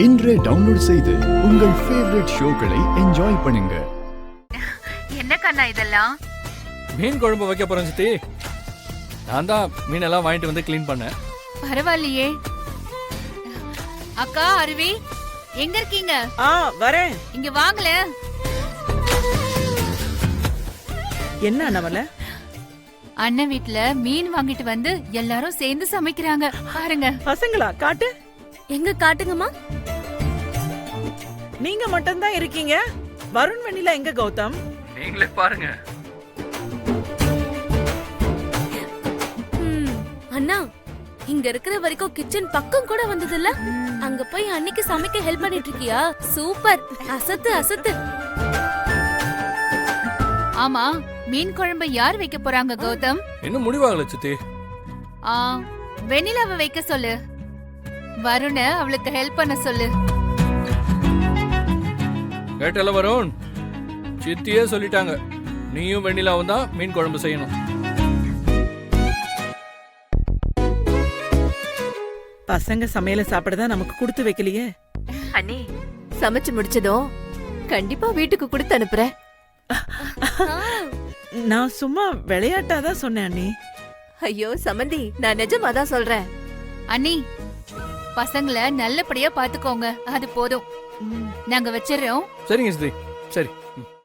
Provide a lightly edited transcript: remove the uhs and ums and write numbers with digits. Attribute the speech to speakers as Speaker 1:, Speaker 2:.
Speaker 1: இன்றே டவுன்லோட் செய்து உங்கள் ஃபேவரட் ஷோக்களை என்ஜாய் பண்ணுங்க.
Speaker 2: என்ன கண்ணா இதெல்லாம்?
Speaker 3: மீன் குழம்பு வைக்க போறேன் சித்தி. நான் தான் மீனெல்லாம் வாங்கிட்டு வந்து க்ளீன் பண்ணேன்.
Speaker 2: பரவாயில்லையே. அக்கா அருவி எங்க இருக்கீங்க?
Speaker 4: வரேன்.
Speaker 2: இங்க வாங்கல.
Speaker 4: என்ன அண்ணவல?
Speaker 2: அண்ணன் வீட்ல மீன் வாங்கிட்டு வந்து எல்லாரும் சேர்ந்து சமைக்கிறாங்க பாருங்க.
Speaker 4: பசங்களா? காட்டு.
Speaker 5: எங்க காட்டுங்கம்மா.
Speaker 4: நீங்க மட்டும் தான் இருக்கீங்க. வருண் வெண்ணிலா எங்க கௌதம்?
Speaker 3: நீங்களே பாருங்க.
Speaker 5: அண்ணா இங்க இருக்கிற வரைக்கும் கிச்சன் பக்கம் கூட வந்ததில்ல. அங்க போய் அன்னைக்கு சமைக்க ஹெல்ப் பண்ணிட்டு இருக்கியா? சூப்பர், அசத்து அசத்து.
Speaker 2: ஆமா, மீன் குழம்பு யார் வைக்க போறாங்க கௌதம்?
Speaker 3: இன்னும் முடிவாகல சித்தி.
Speaker 2: வெண்ணிலாவை வைக்க சொல்லு. வருண அவளுக்கு ஹெல்ப் பண்ண சொல்லு.
Speaker 3: கேட்டல வருண், சித்தியே சொல்லிட்டாங்க, நீயும் வெண்ணிலாவும் தான் மீன் குழம்பு செய்யணும்.
Speaker 4: பசங்க சமையல சாப்பிடதான் நமக்கு கொடுத்து வைக்கலையே.
Speaker 6: அண்ணி சமைச்சு முடிச்சதும் கண்டிப்பா வீட்டுக்கு கொடுத்து அனுப்புறேன்.
Speaker 4: நான் சும்மா விளையாட்டாதான் சொன்னேன் அண்ணி.
Speaker 6: ஐயோ சமந்தி, நான் நிஜமா தான் சொல்றேன்.
Speaker 2: அண்ணி, பசங்களை நல்லபடியா பாத்துக்கோங்க, அது போதும். நாங்க வச்சிடறோம்.
Speaker 3: சரிங்க சித்தி. சரி.